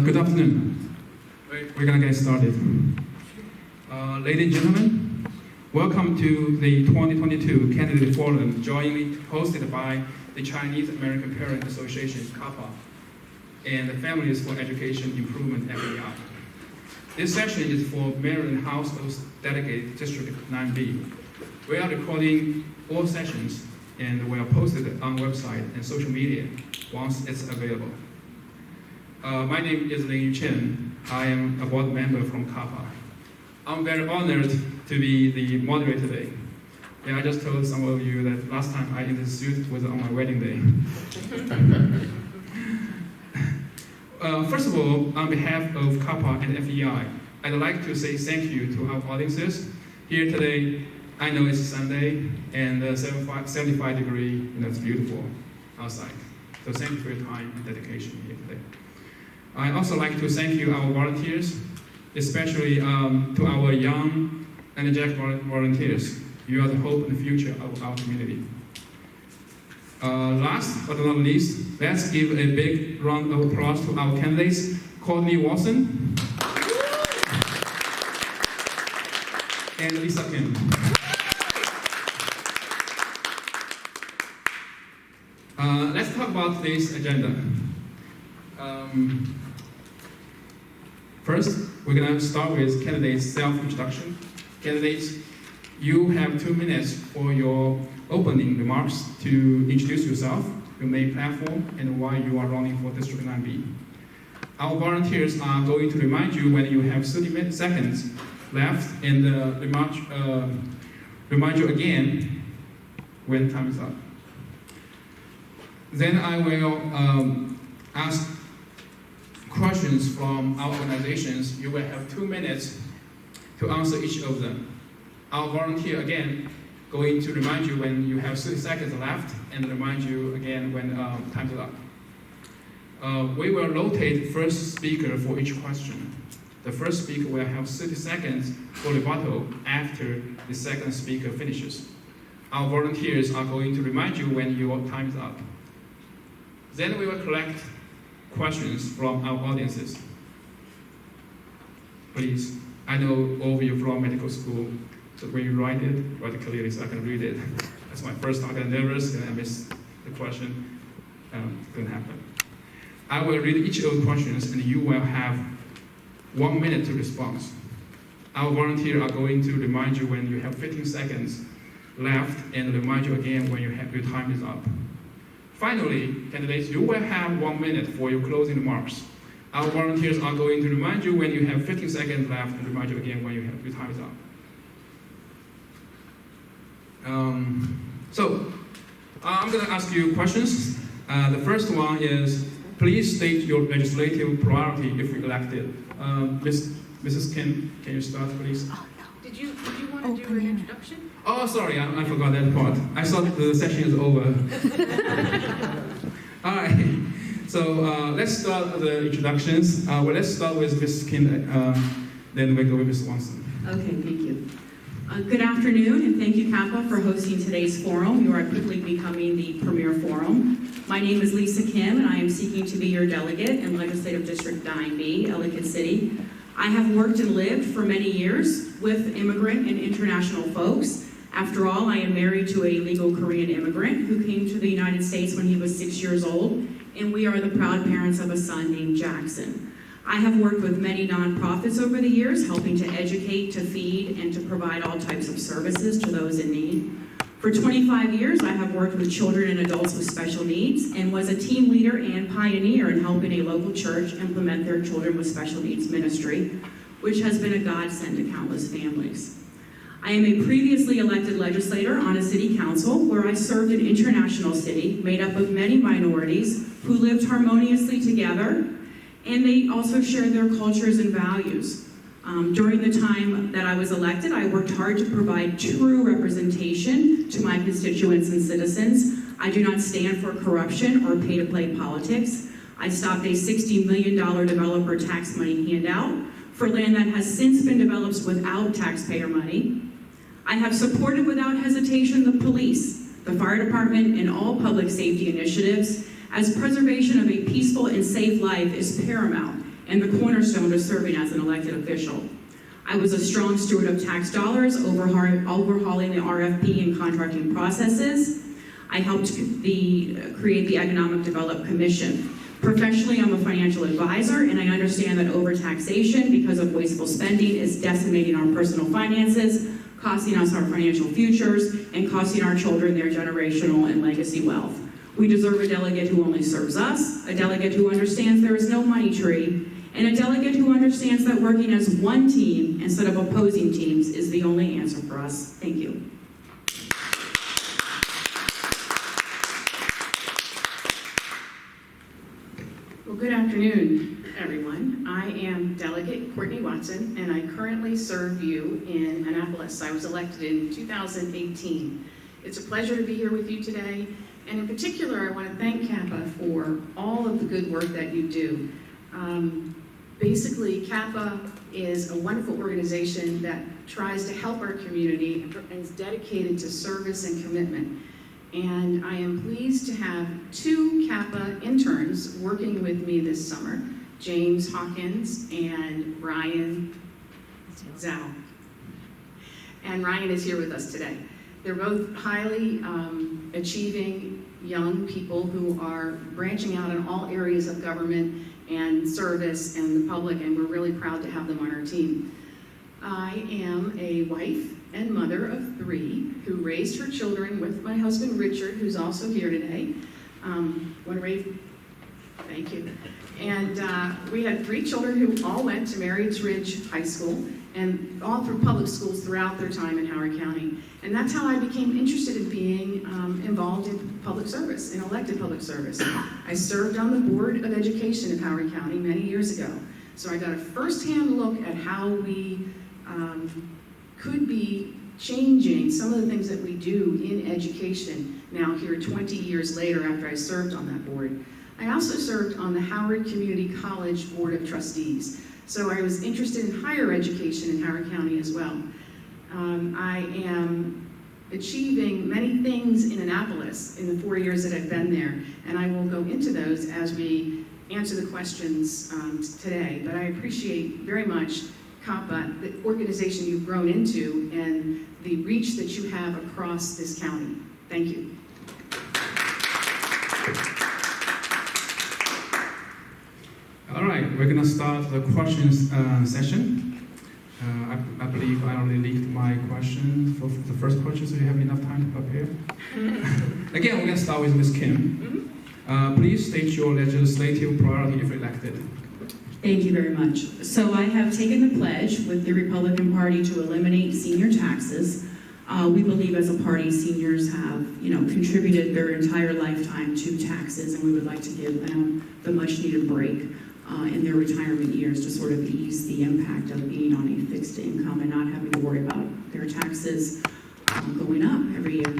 Good afternoon. We're going to get started. Ladies and gentlemen, welcome to the 2022 Candidate Forum, jointly hosted by the Chinese American Parent Association, CAPA, and the Families for Education Improvement, FEI. This session is for Maryland House of Delegate District 9B. We are recording all sessions and we are posted on website and social media once it's available. My name is Lin Chen. I am a board member from CAPA. I'm very honored to be the moderator today. And I just told some of you that last time I in this suit was on my wedding day. First of all, on behalf of CAPA and FEI, I'd like to say thank you to our audiences here today. I know it's Sunday and 75 degrees, and it's beautiful outside. So thank you for your time and dedication here today. I'd also like to thank you, our volunteers, especially to our young, energetic volunteers. You are the hope and the future of our community. Last but not least, let's give a big round of applause to our candidates, Courtney Watson and Lisa Kim. Let's talk about today's agenda. First, we're going to start with candidates' self-introduction. Candidates, you have 2 minutes for your opening remarks to introduce yourself, your main platform, and why you are running for District 9B. Our volunteers are going to remind you when you have 30 seconds left, and remind you again when time is up. Then I will ask questions from our organizations. You will have 2 minutes to answer each of them. Our volunteer, again, going to remind you when you have 30 seconds left and remind you again when time is up. We will rotate first speaker for each question. The first speaker will have 30 seconds for rebuttal after the second speaker finishes. Our volunteers are going to remind you when your time is up. Then we will collect questions from our audiences. Please, I know all of you from medical school, so when you write it clearly so I can read it. That's my first time. I'm nervous and I miss the question. It couldn't happen. I will read each of the questions and you will have 1 minute to respond. Our volunteers are going to remind you when you have 15 seconds left and remind you again when your time is up. Finally, candidates, you will have 1 minute for your closing remarks. Our volunteers are going to remind you when you have 15 seconds left and remind you again when your time is up. I'm going to ask you questions. The first one is, please state your legislative priority if you're elected. Mrs. Kim, can you start, please? Oh, no. Did you want to do an introduction? Oh, sorry, I forgot that part. I thought the session is over. All right, so let's start the introductions. Let's start with Ms. Kim, then we go with Ms. Watson. Okay, thank you. Good afternoon, and thank you, CAPA, for hosting today's forum. You are quickly becoming the premier forum. My name is Lisa Kim, and I am seeking to be your delegate in Legislative District 9B, Ellicott City. I have worked and lived for many years with immigrant and international folks. After all, I am married to a legal Korean immigrant who came to the United States when he was 6 years old, and we are the proud parents of a son named Jackson. I have worked with many nonprofits over the years, helping to educate, to feed, and to provide all types of services to those in need. For 25 years, I have worked with children and adults with special needs and was a team leader and pioneer in helping a local church implement their children with special needs ministry, which has been a godsend to countless families. I am a previously elected legislator on a city council where I served an international city made up of many minorities who lived harmoniously together, and they also shared their cultures and values. During the time that I was elected, I worked hard to provide true representation to my constituents and citizens. I do not stand for corruption or pay-to-play politics. I stopped a $60 million developer tax money handout for land that has since been developed without taxpayer money. I have supported without hesitation the police, the fire department, and all public safety initiatives, as preservation of a peaceful and safe life is paramount and the cornerstone of serving as an elected official. I was a strong steward of tax dollars, overhauling the RFP and contracting processes. I helped create the Economic Development Commission. Professionally, I'm a financial advisor, and I understand that overtaxation, because of wasteful spending, is decimating our personal finances, costing us our financial futures, and costing our children their generational and legacy wealth. We deserve a delegate who only serves us, a delegate who understands there is no money tree, and a delegate who understands that working as one team instead of opposing teams is the only answer for us. Thank you. Well, good afternoon, everyone. I am Delegate Courtney Watson, and I currently serve you in Annapolis. I was elected in 2018. It's a pleasure to be here with you today, and in particular, I want to thank CAPA for all of the good work that you do. Basically, CAPA is a wonderful organization that tries to help our community and is dedicated to service and commitment. And I am pleased to have two CAPA interns working with me this summer, James Hawkins and Ryan Zhao. And Ryan is here with us today. They're both highly achieving young people who are branching out in all areas of government and service and the public, and we're really proud to have them on our team. I am a wife and mother of 3 who raised her children with my husband Richard, who's also here today. Thank you. And we had 3 children who all went to Marriott Ridge High School and all through public schools throughout their time in Howard County. And that's how I became interested in being involved in public service, in elected public service. I served on the Board of Education of Howard County many years ago. So I got a firsthand look at how we could be changing some of the things that we do in education now here 20 years later after I served on that board. I also served on the Howard Community College Board of Trustees. So I was interested in higher education in Howard County as well. I am achieving many things in Annapolis in the 4 years that I've been there, and I will go into those as we answer the questions today. But I appreciate very much CAPA, the organization you've grown into, and the reach that you have across this county. Thank you. All right, we're going to start the questions session. I believe I already leaked my question for the first question, so you have enough time to prepare. Again, we're going to start with Ms. Kim. Please state your legislative priority if elected. Thank you very much. So I have taken the pledge with the Republican Party to eliminate senior taxes. We believe as a party, seniors have, contributed their entire lifetime to taxes, and we would like to give them the much-needed break in their retirement years to sort of ease the impact of being on a fixed income and not having to worry about their taxes going up every year.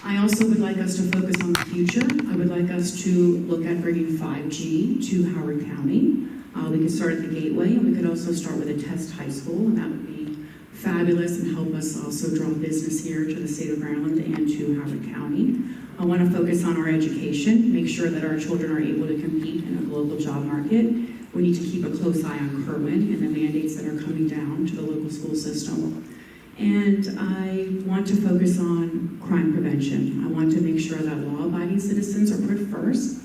I also would like us to focus on the future. I would like us to look at bringing 5G to Howard County. We could start at the Gateway, and we could also start with a test high school, and that would be fabulous and help us also draw business here to the state of Maryland and to Howard County. I want to focus on our education, make sure that our children are able to compete in a global job market. We need to keep a close eye on Kerwin and the mandates that are coming down to the local school system. And I want to focus on crime prevention. I want to make sure that law-abiding citizens are put first,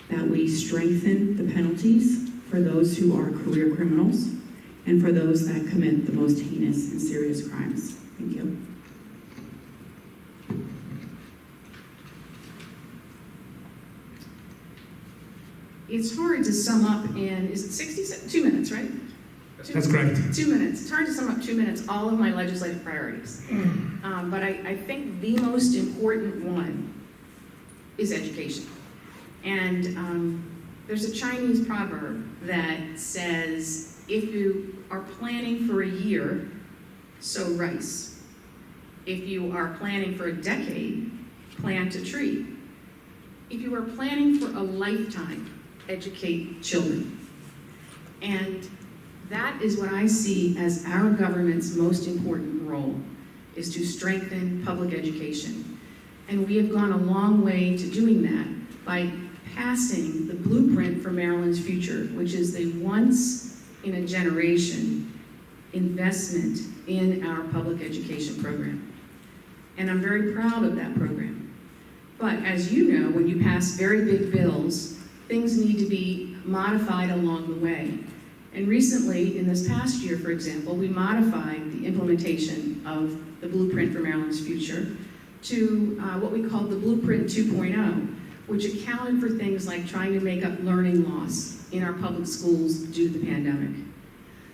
that we strengthen the penalties for those who are career criminals, and for those that commit the most heinous and serious crimes. Thank you. It's hard to sum up in, is it 2 minutes, right? That's correct. 2 minutes. It's hard to sum up 2 minutes all of my legislative priorities. But I think the most important one is education. And there's a Chinese proverb that says, if you are planning for a year, sow rice. If you are planning for a decade, plant a tree. If you are planning for a lifetime, educate children. And that is what I see as our government's most important role, is to strengthen public education. And we have gone a long way to doing that by passing the blueprint for Maryland's future, which is the once-in-a-generation investment in our public education program. And I'm very proud of that program. But as you know, when you pass very big bills, things need to be modified along the way. And recently, in this past year, for example, we modified the implementation of the Blueprint for Maryland's Future to what we called the Blueprint 2.0, which accounted for things like trying to make up learning loss in our public schools due to the pandemic.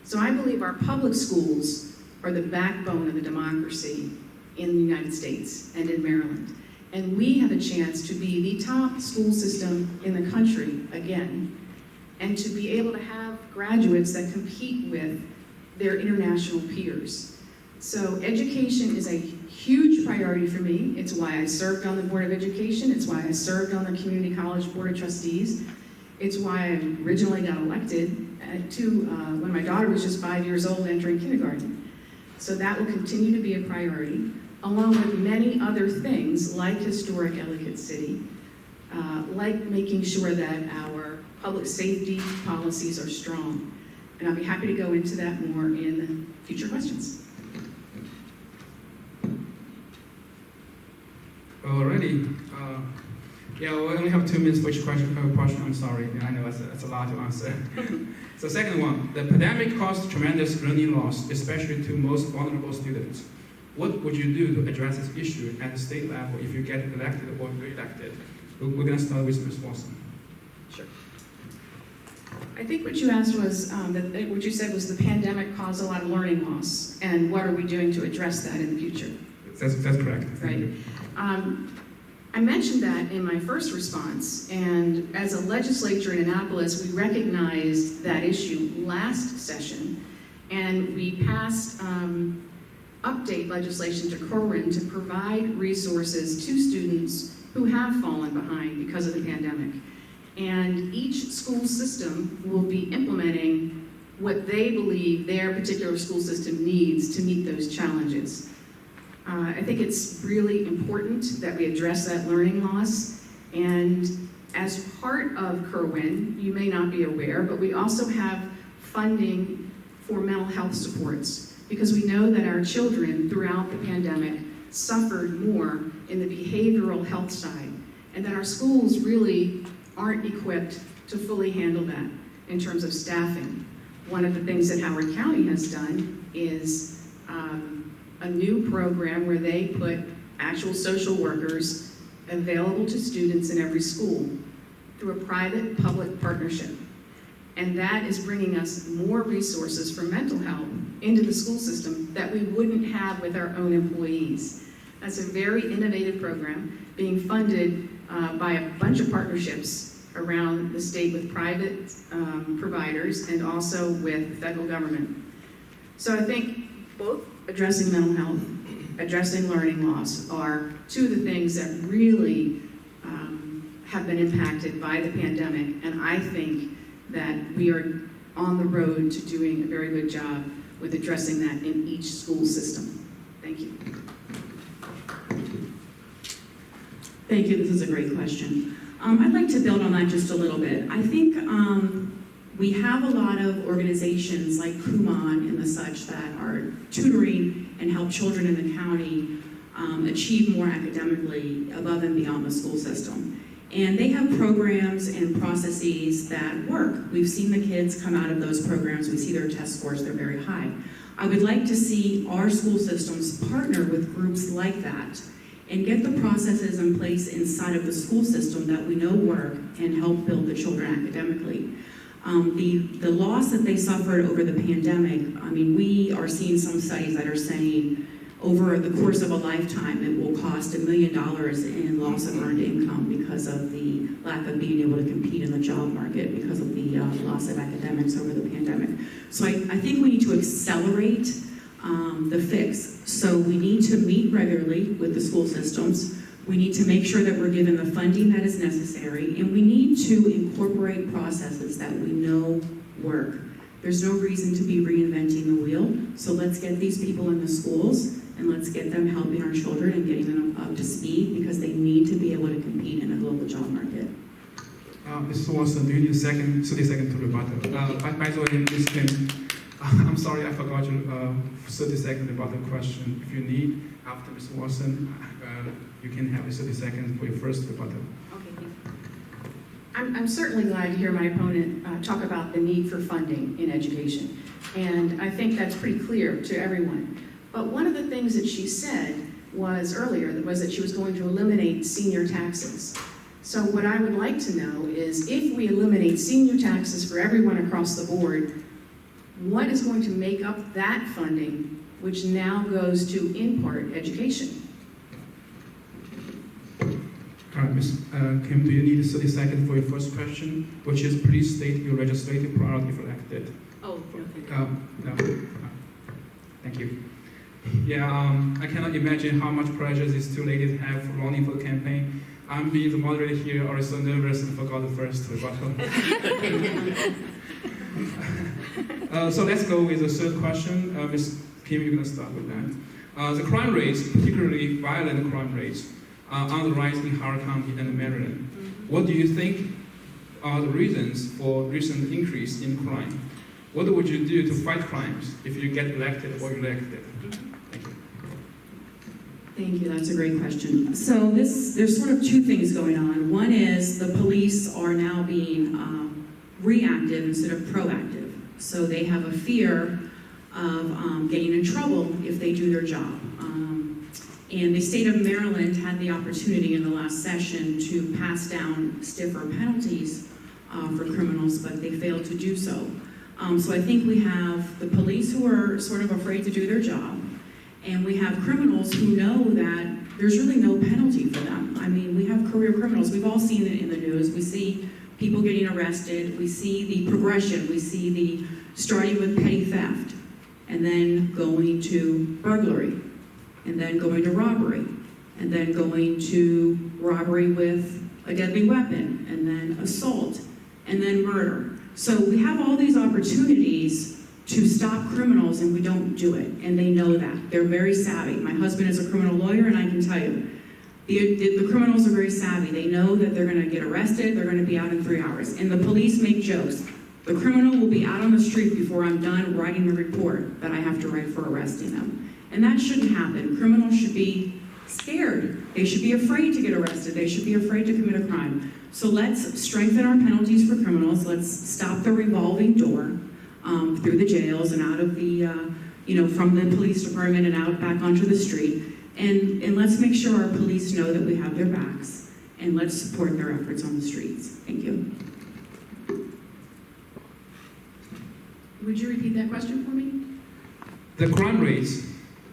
So I believe our public schools are the backbone of the democracy in the United States and in Maryland. And we have a chance to be the top school system in the country again, and to be able to have graduates that compete with their international peers. So education is a huge priority for me. It's why I served on the Board of Education. It's why I served on the Community College Board of Trustees. It's why I originally got elected when my daughter was just 5 years old entering kindergarten. So that will continue to be a priority, along with many other things like historic Ellicott City, like making sure that our public safety policies are strong. And I'll be happy to go into that more in future questions. Alrighty. Yeah, we only have 2 minutes for each question. I'm sorry. I know that's a lot to answer. So second one, the pandemic caused tremendous learning loss, especially to most vulnerable students. What would you do to address this issue at the state level if you get elected or re-elected? We're going to start with Ms. Watson. Sure. I think what you asked was, what you said was the pandemic caused a lot of learning loss, and what are we doing to address that in the future? That's correct. Right. I mentioned that in my first response, and as a legislature in Annapolis, we recognized that issue last session, and we passed update legislation to Corwin to provide resources to students who have fallen behind because of the pandemic. And each school system will be implementing what they believe their particular school system needs to meet those challenges. I think it's really important that we address that learning loss. And as part of Kerwin, you may not be aware, but we also have funding for mental health supports, because we know that our children throughout the pandemic suffered more in the behavioral health side, and that our schools really aren't equipped to fully handle that in terms of staffing. One of the things that Howard County has done is a new program where they put actual social workers available to students in every school through a private-public partnership. And that is bringing us more resources for mental health into the school system that we wouldn't have with our own employees. That's a very innovative program being funded by a bunch of partnerships around the state with private providers and also with the federal government. So I think both addressing mental health, addressing learning loss are two of the things that really have been impacted by the pandemic, and I think that we are on the road to doing a very good job with addressing that in each school system. Thank you. Thank you. This is a great question. I'd like to build on that just a little bit. I think we have a lot of organizations like Kumon and the such that are tutoring and help children in the county achieve more academically above and beyond the school system. And they have programs and processes that work. We've seen the kids come out of those programs. We see their test scores, they're very high. I would like to see our school systems partner with groups like that and get the processes in place inside of the school system that we know work and help build the children academically. The loss that they suffered over the pandemic, I mean, we are seeing some studies that are saying over the course of a lifetime, it will cost $1 million in loss of earned income because of the lack of being able to compete in the job market because of the loss of academics over the pandemic. So I think we need to accelerate the fix. So we need to meet regularly with the school systems. We need to make sure that we're given the funding that is necessary, and we need to incorporate processes that we know work. There's no reason to be reinventing the wheel, so let's get these people in the schools and let's get them helping our children and getting them up to speed because they need to be able to compete in a global job market. Ms. Watson, do you need 30 seconds to rebuttal? By the way, Ms. Kim, I'm sorry I forgot your 30-second rebuttal question. If you need, after Ms. Watson, you can have 30 seconds for your first rebuttal. Okay, thank you. I'm certainly glad to hear my opponent talk about the need for funding in education. And I think that's pretty clear to everyone. But one of the things that she said earlier was that she was going to eliminate senior taxes. So what I would like to know is if we eliminate senior taxes for everyone across the board, what is going to make up that funding, which now goes to, in part, education? All right, Ms. Kim, do you need 30 seconds for your first question, which is please state your legislative priority if elected? Oh, okay. No. Thank you. Yeah, I cannot imagine how much pressure these two ladies have for running for the campaign. I'm being the moderator here, already so nervous and forgot the first rebuttal. So let's go with the third question. Ms. Kim, you're going to start with that. The crime rates, particularly violent crime rates, are on the rise in Howard County and Maryland. Mm-hmm. What do you think are the reasons for recent increase in crime? What would you do to fight crimes if you get elected or elected? Thank you. Thank you, that's a great question. So there's sort of two things going on. One is the police are now being reactive instead of proactive. So they have a fear of getting in trouble if they do their job. And the state of Maryland had the opportunity in the last session to pass down stiffer penalties for criminals, but they failed to do so. So I think we have the police who are sort of afraid to do their job, and we have criminals who know that there's really no penalty for them. I mean, we have career criminals. We've all seen it in the news. We see people getting arrested. We see the progression. We see the starting with petty theft, and then going to burglary, and then going to robbery, and then going to robbery with a deadly weapon, and then assault, and then murder. So we have all these opportunities to stop criminals, and we don't do it, and they know that. They're very savvy. My husband is a criminal lawyer, and I can tell you, the criminals are very savvy. They know that they're going to get arrested, they're going to be out in 3 hours, and the police make jokes. The criminal will be out on the street before I'm done writing the report that I have to write for arresting them. And that shouldn't happen. Criminals should be scared. They should be afraid to get arrested. They should be afraid to commit a crime. So let's strengthen our penalties for criminals. Let's stop the revolving door through the jails and out of the, from the police department and out back onto the street. And let's make sure our police know that we have their backs. And let's support their efforts on the streets. Thank you. Would you repeat that question for me? The crime rates,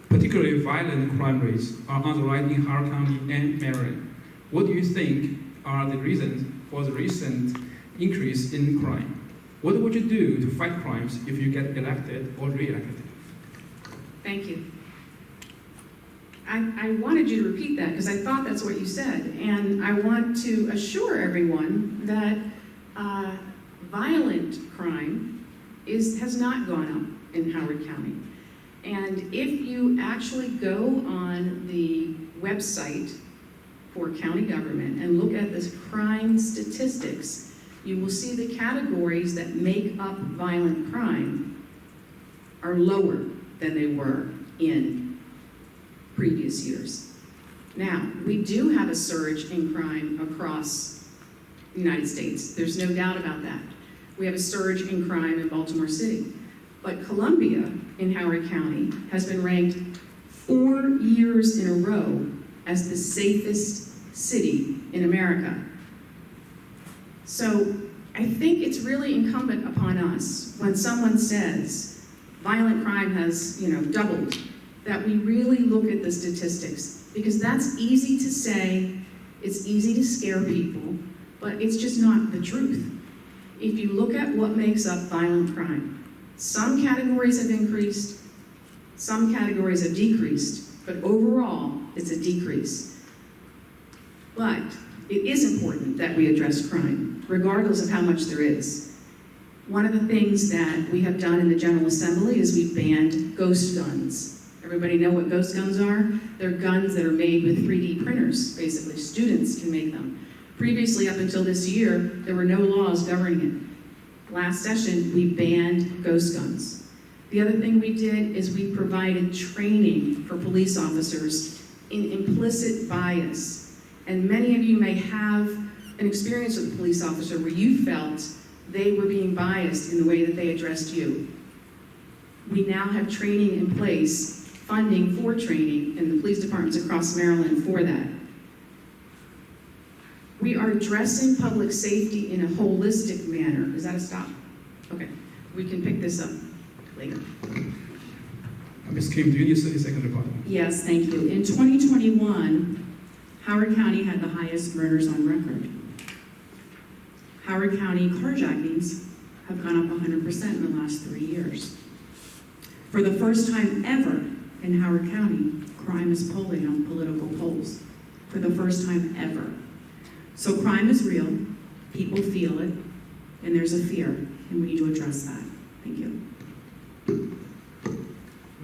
particularly violent crime rates, are on the rise in Howard County and Maryland. What do you think are the reasons for the recent increase in crime? What would you do to fight crimes if you get elected or re-elected? Thank you. I wanted you to repeat that because I thought that's what you said. And I want to assure everyone that violent crime has not gone up in Howard County. And if you actually go on the website for county government and look at the crime statistics, you will see the categories that make up violent crime are lower than they were in previous years. Now, we do have a surge in crime across the United States. There's no doubt about that. We have a surge in crime in Baltimore City. But Columbia in Howard County has been ranked 4 years in a row as the safest city in America. So I think it's really incumbent upon us when someone says violent crime has, doubled, that we really look at the statistics, because that's easy to say, it's easy to scare people, but it's just not the truth. If you look at what makes up violent crime, some categories have increased, some categories have decreased, but overall, it's a decrease. But it is important that we address crime, regardless of how much there is. One of the things that we have done in the General Assembly is we've banned ghost guns. Everybody know what ghost guns are? They're guns that are made with 3D printers, basically. Students can make them. Previously, up until this year, there were no laws governing it. Last session, we banned ghost guns. The other thing we did is we provided training for police officers in implicit bias. And many of you may have an experience with a police officer where you felt they were being biased in the way that they addressed you. We now have training in place, funding for training in the police departments across Maryland for that. We are addressing public safety in a holistic manner. Is that a stop? Okay, we can pick this up later. Ms. Kim, do you need a 30-second rebuttal? Yes, thank you. In 2021, Howard County had the highest murders on record. Howard County carjackings have gone up 100% in the last 3 years. For the first time ever in Howard County, crime is polling on political polls. For the first time ever. So crime is real, people feel it, and there's a fear, and we need to address that. Thank you.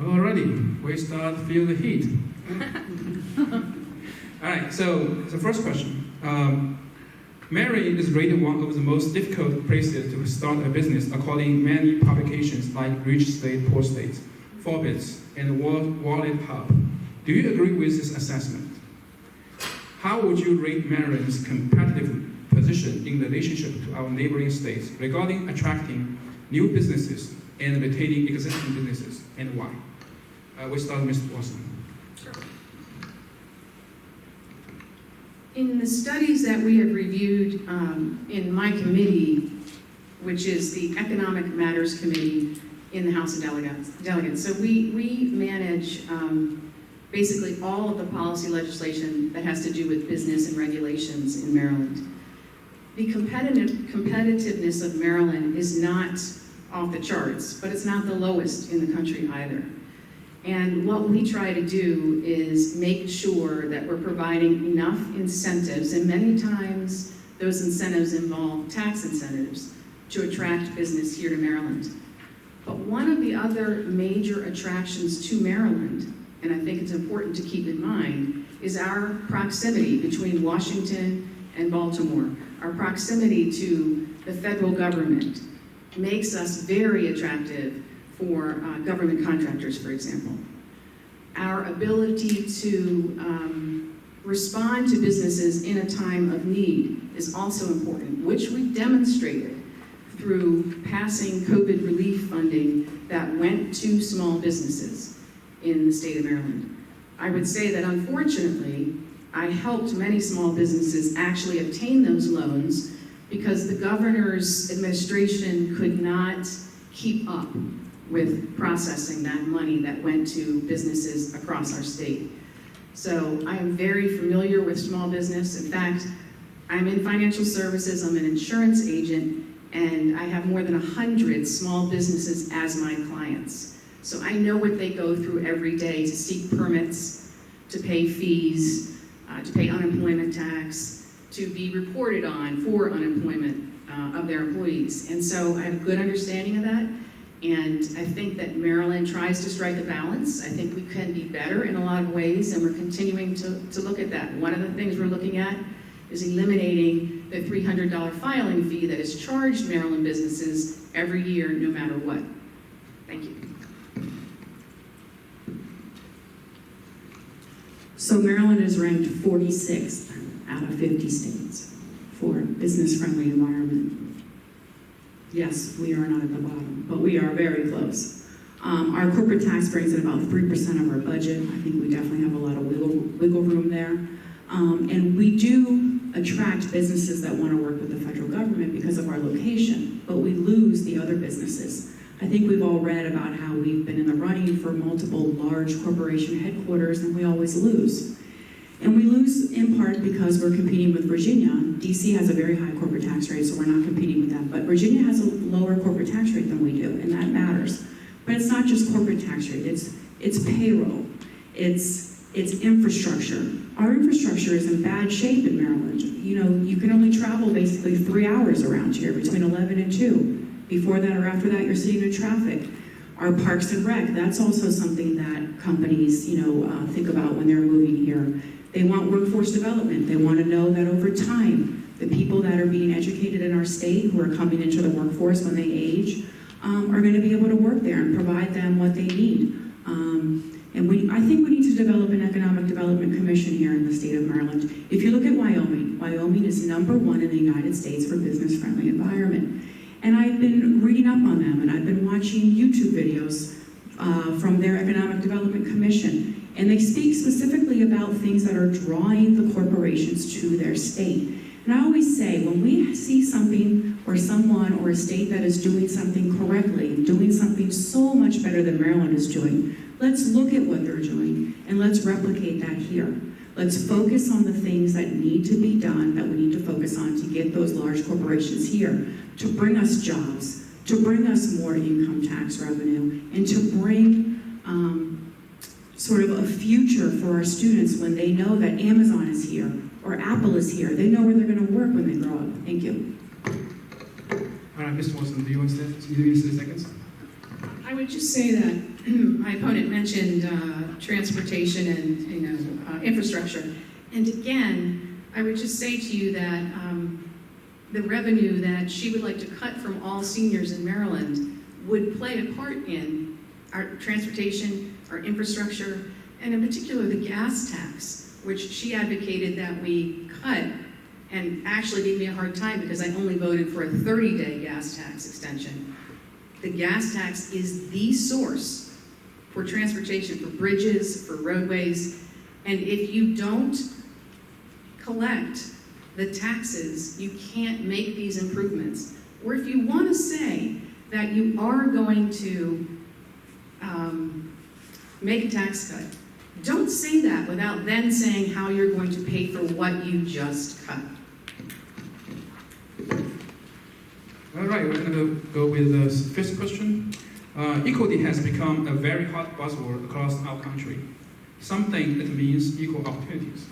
Alrighty, we start to feel the heat. Alright, so the first question. Maryland is rated one of the most difficult places to start a business according to many publications like Rich State, Poor State, Forbes, and Wallet Hub. Do you agree with this assessment? How would you rate Maryland's competitive position in relationship to our neighboring states regarding attracting new businesses and retaining existing businesses, and why? We start with Mr. Watson. Sure. In the studies that we have reviewed in my committee, which is the Economic Matters Committee in the House of Delegates, so we manage basically all of the policy legislation that has to do with business and regulations in Maryland. The competitiveness of Maryland is not off the charts, but it's not the lowest in the country either. And what we try to do is make sure that we're providing enough incentives, and many times those incentives involve tax incentives, to attract business here to Maryland. But one of the other major attractions to Maryland, and I think it's important to keep in mind, is our proximity between Washington and Baltimore. Our proximity to the federal government makes us very attractive for government contractors, for example. Our ability to respond to businesses in a time of need is also important, which we've demonstrated through passing COVID relief funding that went to small businesses in the state of Maryland. I would say that unfortunately, I helped many small businesses actually obtain those loans because the governor's administration could not keep up with processing that money that went to businesses across our state. So I am very familiar with small business. In fact, I'm in financial services, I'm an insurance agent, and I have more than 100 small businesses as my clients. So I know what they go through every day to seek permits, to pay fees, to pay unemployment tax, to be reported on for unemployment of their employees. And so I have a good understanding of that. And I think that Maryland tries to strike a balance. I think we can be better in a lot of ways, and we're continuing to look at that. One of the things we're looking at is eliminating the $300 filing fee that is charged Maryland businesses every year, no matter what. Thank you. So Maryland is ranked 46th out of 50 states for business-friendly environment. Yes, we are not at the bottom, but we are very close. Our corporate tax brings in about 3% of our budget. I think we definitely have a lot of wiggle room there. And we do attract businesses that want to work with the federal government because of our location, but we lose the other businesses. I think we've all read about how we've been in the running for multiple large corporation headquarters, and we always lose. And we lose in part because we're competing with Virginia. DC has a very high corporate tax rate, so we're not competing with them. But Virginia has a lower corporate tax rate than we do, and that matters. But it's not just corporate tax rate, it's payroll, it's infrastructure. Our infrastructure is in bad shape in Maryland. You know, you can only travel basically 3 hours around here between 11 and 2. Before that or after that, you're sitting in traffic. Our parks and rec, that's also something that companies, think about when they're moving here. They want workforce development. They want to know that over time, the people that are being educated in our state who are coming into the workforce when they age are going to be able to work there and provide them what they need. And I think we need to develop an economic development commission here in the state of Maryland. If you look at Wyoming, Wyoming is #1 in the United States for business-friendly environment. And I've been reading up on them, and I've been watching YouTube videos from their economic development commission. And they speak specifically about things that are drawing the corporations to their state. And I always say, when we see something or someone or a state that is doing something correctly, doing something so much better than Maryland is doing, let's look at what they're doing and let's replicate that here. Let's focus on the things that need to be done, that we need to focus on to get those large corporations here, to bring us jobs, to bring us more income tax revenue, and to bring sort of a future for our students when they know that Amazon is here or Apple is here. They know where they're going to work when they grow up. Thank you. All right, Mr. Wilson, do you want to say seconds? I would just say that my opponent mentioned transportation and infrastructure. And again, I would just say to you that the revenue that she would like to cut from all seniors in Maryland would play a part in our transportation, our infrastructure, and in particular the gas tax, which she advocated that we cut, and actually gave me a hard time because I only voted for a 30-day gas tax extension. The gas tax is the source for transportation, for bridges, for roadways, and if you don't collect the taxes, you can't make these improvements. Or if you want to say that you are going to make a tax cut, don't say that without then saying how you're going to pay for what you just cut. All right, we're going to go with the first question. Equity has become a very hot buzzword across our country. Some think it means equal opportunities.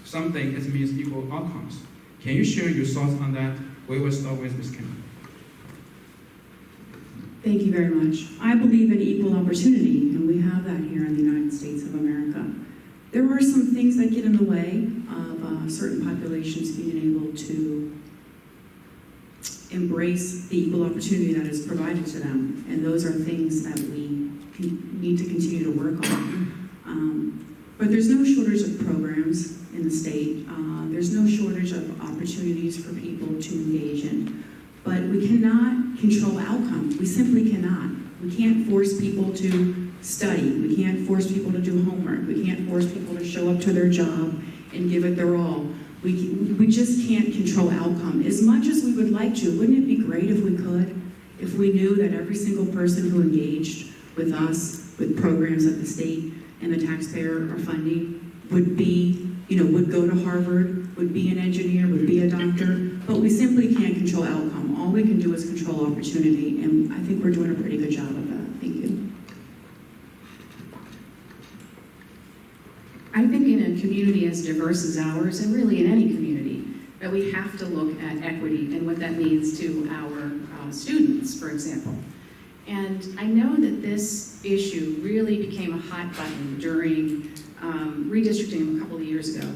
Some think it means equal outcomes. Can you share your thoughts on that? We will start with Ms. Kim. Thank you very much. I believe in equal opportunity, and we have that here in the United States of America. There are some things that get in the way of certain populations being able to embrace the equal opportunity that is provided to them, and those are things that we need to continue to work on. But there's no shortage of programs in the state. There's no shortage of opportunities for people to engage in. But we cannot control outcomes. We simply cannot. We can't force people to study. We can't force people to do homework. We can't force people to show up to their job and give it their all. We just can't control outcome. As much as we would like to, wouldn't it be great if we could? If we knew that every single person who engaged with us, with programs that the state and the taxpayer are funding, would be, would go to Harvard, would be an engineer, would be a doctor, but we simply can't control outcome. All we can do is control opportunity, and I think we're doing a pretty good job of that. Thank you. I think in a community as diverse as ours, and really in any community, that we have to look at equity and what that means to our students, for example. And I know that this issue really became a hot button during redistricting a couple of years ago,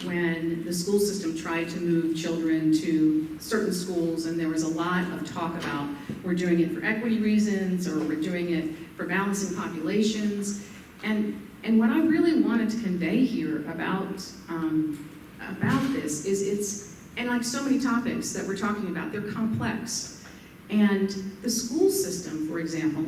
when the school system tried to move children to certain schools, and there was a lot of talk about we're doing it for equity reasons, or we're doing it for balancing populations. And what I really wanted to convey here about this is and like so many topics that we're talking about, they're complex. And the school system, for example,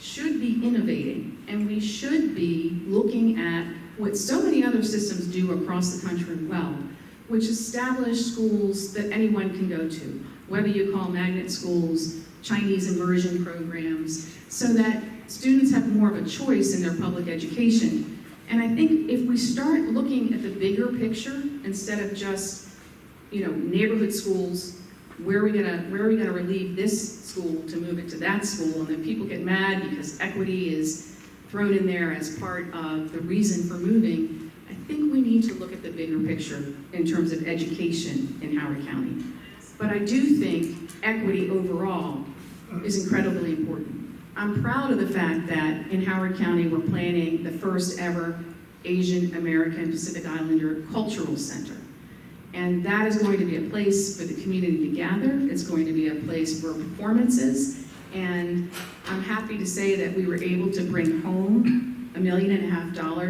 should be innovating, and we should be looking at what so many other systems do across the country well, which establish schools that anyone can go to, whether you call magnet schools, Chinese immersion programs, so that students have more of a choice in their public education. And I think if we start looking at the bigger picture instead of just, neighborhood schools, where are we gonna relieve this school to move it to that school, and then people get mad because equity is thrown in there as part of the reason for moving. I think we need to look at the bigger picture in terms of education in Howard County. But I do think equity overall is incredibly important. I'm proud of the fact that in Howard County we're planning the first ever Asian American Pacific Islander Cultural Center. And that is going to be a place for the community to gather. It's going to be a place for performances. And I'm happy to say that we were able to bring home $1.5 million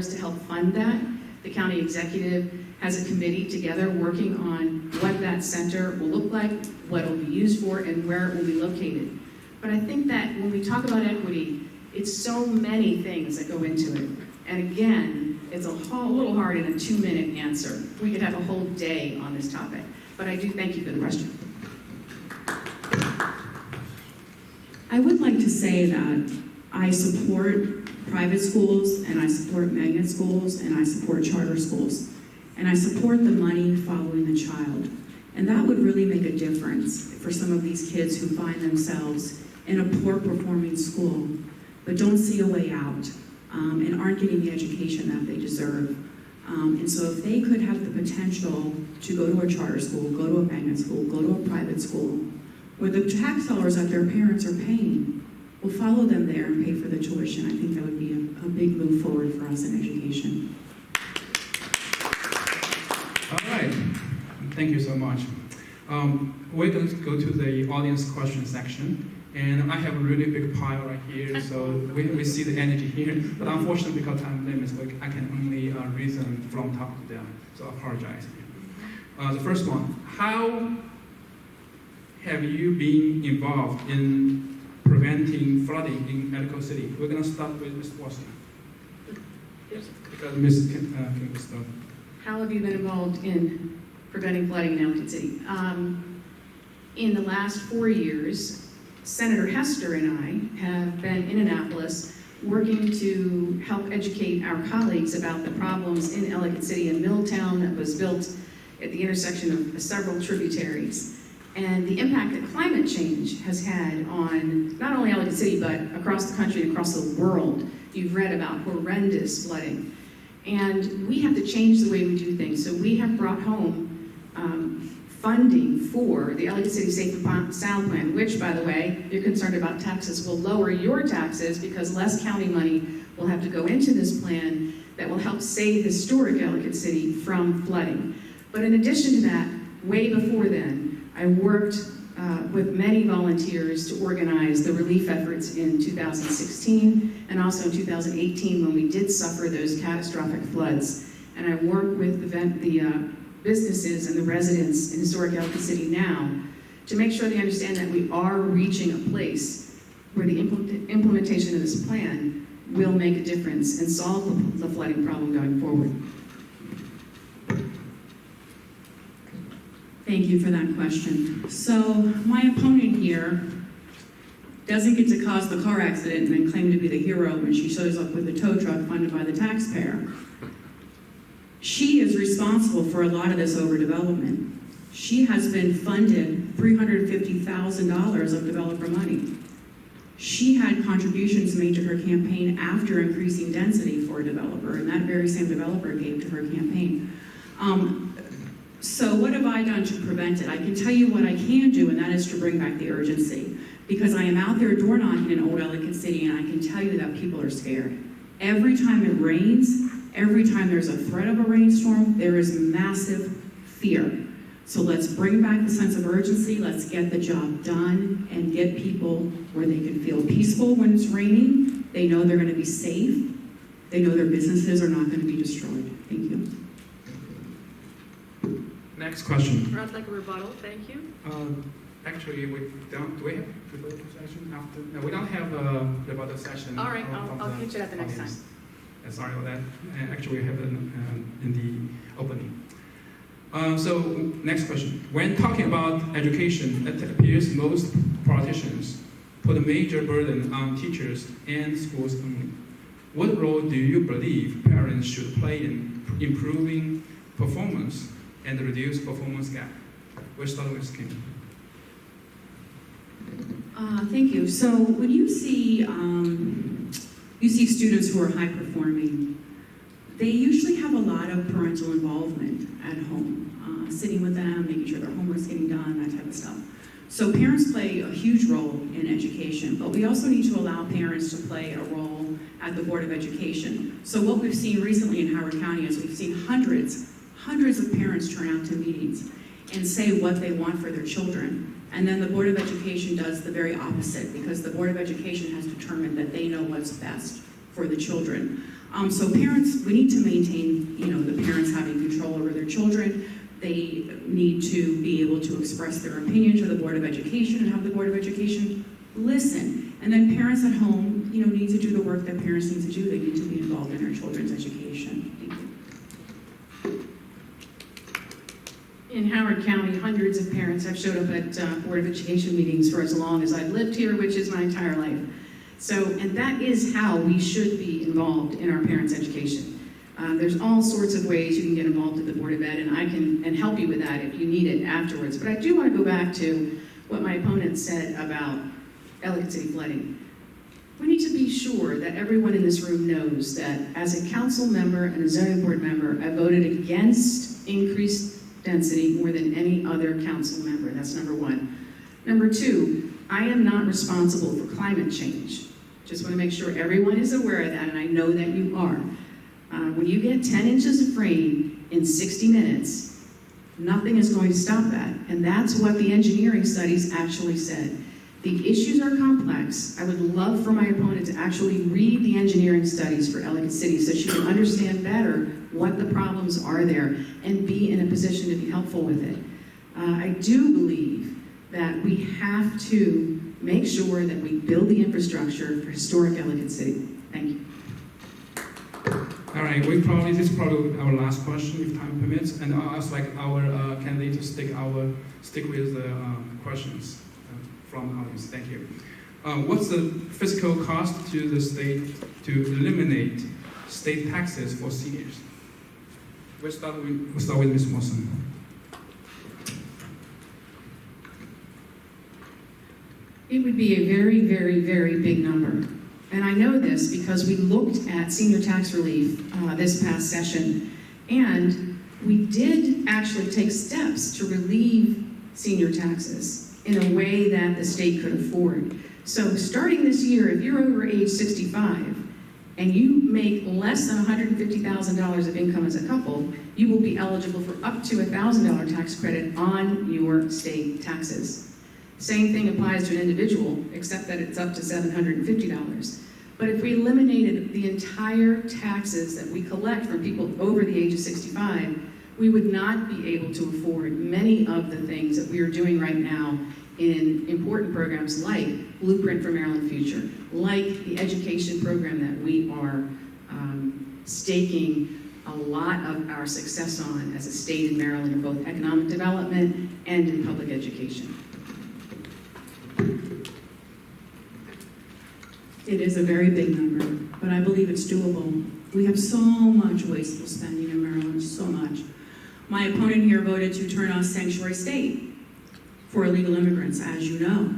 to help fund that. The county executive has a committee together working on what that center will look like, what it will be used for, and where it will be located. But I think that when we talk about equity, it's so many things that go into it. And again, it's a little hard in a 2-minute answer. We could have a whole day on this topic. But I do thank you for the question. I would like to say that I support private schools, and I support magnet schools, and I support charter schools. And I support the money following the child. And that would really make a difference for some of these kids who find themselves in a poor performing school, but don't see a way out, and aren't getting the education that they deserve. And so if they could have the potential to go to a charter school, go to a magnet school, go to a private school, where the tax dollars that their parents are paying will follow them there and pay for the tuition, I think that would be a big move forward for us in education. All right, thank you so much. We're going to go to the audience question section. And I have a really big pile right here, so we see the energy here. But unfortunately, because time limits, I can only read them from top to down, so I apologize. The first one, how have you been involved in preventing flooding in Ellicott City? We're going to start with Ms. Watson. Yes. Because Ms. can start. How have you been involved in preventing flooding in Ellicott City? In the last 4 years, Senator Hester and I have been in Annapolis working to help educate our colleagues about the problems in Ellicott City and Milltown that was built at the intersection of several tributaries, and the impact that climate change has had on not only Ellicott City, but across the country and across the world. You've read about horrendous flooding. And we have to change the way we do things. So we have brought home funding for the Ellicott City Safe and Sound Plan, which, by the way, if you're concerned about taxes, will lower your taxes because less county money will have to go into this plan that will help save historic Ellicott City from flooding. But in addition to that, way before then, I worked with many volunteers to organize the relief efforts in 2016 and also in 2018 when we did suffer those catastrophic floods. And I work with the businesses and the residents in historic Ellicott City now to make sure they understand that we are reaching a place where the implementation of this plan will make a difference and solve the flooding problem going forward. Thank you for that question. So my opponent here doesn't get to cause the car accident and then claim to be the hero when she shows up with a tow truck funded by the taxpayer. She is responsible for a lot of this overdevelopment. She has been funded $350,000 of developer money. She had contributions made to her campaign after increasing density for a developer, and that very same developer gave to her campaign. So what have I done to prevent it? I can tell you what I can do, and that is to bring back the urgency. Because I am out there door knocking in Old Ellicott City, and I can tell you that people are scared. Every time it rains, every time there's a threat of a rainstorm, there is massive fear. So let's bring back the sense of urgency, let's get the job done, and get people where they can feel peaceful when it's raining, they know they're gonna be safe, they know their businesses are not gonna be destroyed. Thank you. Next question. I'd like a rebuttal, thank you. Actually, we don't. Do we have rebuttal session after? No, we don't have a rebuttal session. All right, I'll catch it at the next time. Sorry about that. Actually, we have it in the opening. So, next question. When talking about education, it appears most politicians put a major burden on teachers and schools only. What role do you believe parents should play in improving performance and reduce performance gap? We'll start with Kim. Thank you. So when you see students who are high performing, they usually have a lot of parental involvement at home, sitting with them, making sure their homework's getting done, that type of stuff. So parents play a huge role in education, but we also need to allow parents to play a role at the Board of Education. So what we've seen recently in Howard County is we've seen hundreds of parents turn out to meetings and say what they want for their children. And then the Board of Education does the very opposite, because the Board of Education has determined that they know what's best for the children. So parents, we need to maintain, the parents having control over their children. They need to be able to express their opinion to the Board of Education and have the Board of Education listen. And then parents at home, need to do the work that parents need to do. They need to be involved in their children's education. Thank you. In Howard County, hundreds of parents have showed up at Board of Education meetings for as long as I've lived here, which is my entire life. So, and that is how we should be involved in our parents' education. There's all sorts of ways you can get involved at the Board of Ed, and I can help you with that if you need it afterwards. But I do want to go back to what my opponent said about Ellicott City flooding. We need to be sure that everyone in this room knows that as a council member and a zoning board member, I voted against increased density more than any other council member. That's number one. Number two, I am not responsible for climate change. Just want to make sure everyone is aware of that, and I know that you are. When you get 10 inches of rain in 60 minutes, nothing is going to stop that. And that's what the engineering studies actually said. The issues are complex. I would love for my opponent to actually read the engineering studies for Ellicott City so she can understand better what the problems are there and be in a position to be helpful with it. I do believe that we have to make sure that we build the infrastructure for historic Ellicott City. Thank you. All right, this is probably our last question, if time permits, and I'll ask our candidate to stick with the questions from the audience. Thank you. What's the fiscal cost to the state to eliminate state taxes for seniors? We'll start with Ms. Wilson. It would be a very, very, very big number. And I know this because we looked at senior tax relief this past session, and we did actually take steps to relieve senior taxes in a way that the state could afford. So starting this year, if you're over age 65 and you make less than $150,000 of income as a couple, you will be eligible for up to a $1,000 tax credit on your state taxes. Same thing applies to an individual, except that it's up to $750. But if we eliminated the entire taxes that we collect from people over the age of 65, we would not be able to afford many of the things that we are doing right now in important programs like Blueprint for Maryland Future, like the education program that we are staking a lot of our success on as a state in Maryland in both economic development and in public education. It is a very big number, but I believe it's doable. We have so much wasteful spending in Maryland, so much. My opponent here voted to turn us sanctuary state for illegal immigrants, as you know.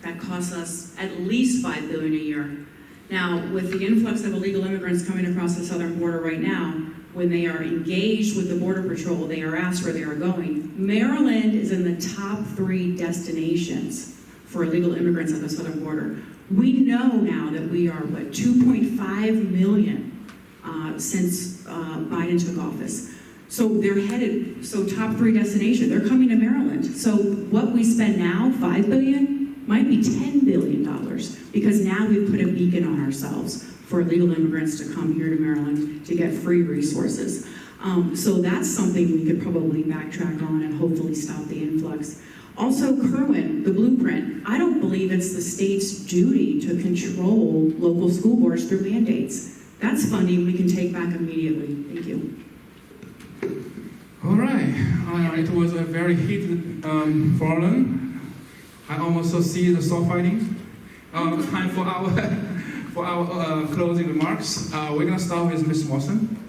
That costs us at least $5 billion a year. Now, with the influx of illegal immigrants coming across the southern border right now, when they are engaged with the Border Patrol, they are asked where they are going. Maryland is in the top 3 destinations for illegal immigrants at the southern border. We know now that we are, 2.5 million since Biden took office. So they're headed, top 3 destination, they're coming to Maryland. So what we spend now, $5 billion, might be $10 billion, because now we've put a beacon on ourselves for illegal immigrants to come here to Maryland to get free resources. So that's something we could probably backtrack on and hopefully stop the influx. Also, Kerwin, the blueprint, I don't believe it's the state's duty to control local school boards through mandates. That's funding we can take back immediately. Thank you. All right. It was a very heated forum. I almost see the sword fighting. Time for our closing remarks. We're going to start with Ms. Watson.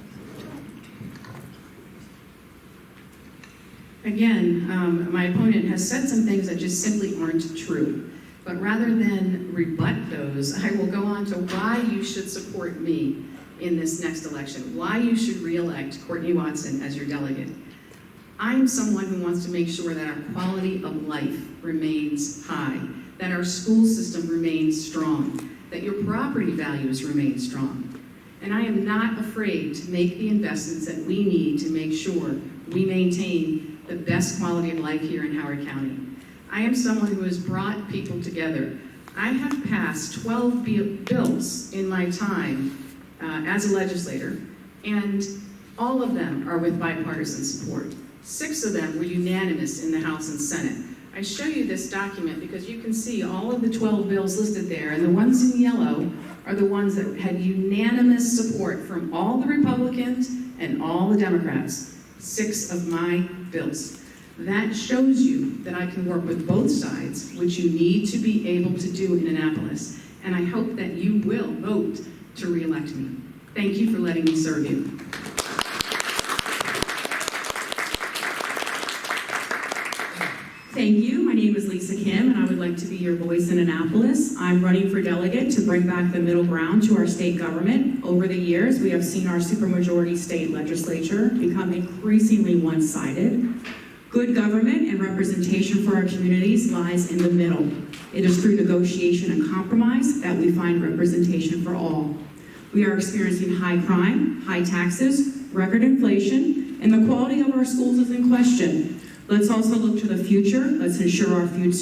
Again, my opponent has said some things that just simply aren't true. But rather than rebut those, I will go on to why you should support me in this next election, why you should re-elect Courtney Watson as your delegate. I'm someone who wants to make sure that our quality of life remains high, that our school system remains strong, that your property values remain strong. And I am not afraid to make the investments that we need to make sure we maintain the best quality of life here in Howard County. I am someone who has brought people together. I have passed 12 bills in my time as a legislator, and all of them are with bipartisan support. 6 of them were unanimous in the House and Senate. I show you this document because you can see all of the 12 bills listed there, and the ones in yellow are the ones that had unanimous support from all the Republicans and all the Democrats. 6 of my bills. That shows you that I can work with both sides, which you need to be able to do in Annapolis. And I hope that you will vote to re-elect me. Thank you for letting me serve you. Thank you. My name is Lisa Kim, and I would like to be your voice in Annapolis. I'm running for delegate to bring back the middle ground to our state government. Over the years, we have seen our supermajority state legislature become increasingly one-sided. Good government and representation for our communities lies in the middle. It is through negotiation and compromise that we find representation for all. We are experiencing high crime, high taxes, record inflation, and the quality of our schools is in question. Let's also look to the future. Let's ensure our food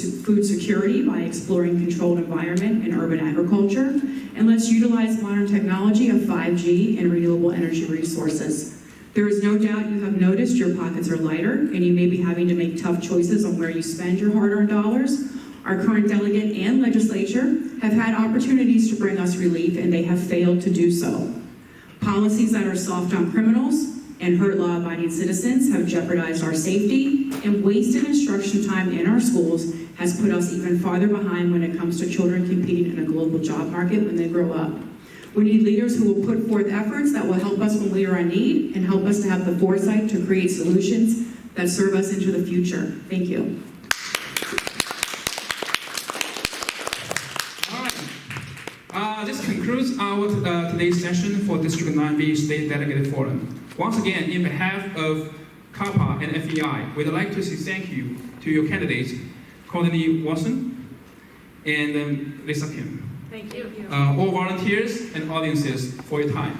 security by exploring controlled environment and urban agriculture. And let's utilize modern technology of 5G and renewable energy resources. There is no doubt you have noticed your pockets are lighter and you may be having to make tough choices on where you spend your hard-earned dollars. Our current delegate and legislature have had opportunities to bring us relief and they have failed to do so. Policies that are soft on criminals and hurt law-abiding citizens have jeopardized our safety, and wasted instruction time in our schools has put us even farther behind when it comes to children competing in a global job market when they grow up. We need leaders who will put forth efforts that will help us when we are in need and help us to have the foresight to create solutions that serve us into the future. Thank you. All right. This concludes our today's session for District 9B State Delegate Forum. Once again, in behalf of CAPA and FEI, we'd like to say thank you to your candidates, Courtney Watson and Lisa Kim. Thank you. All volunteers and audiences for your time.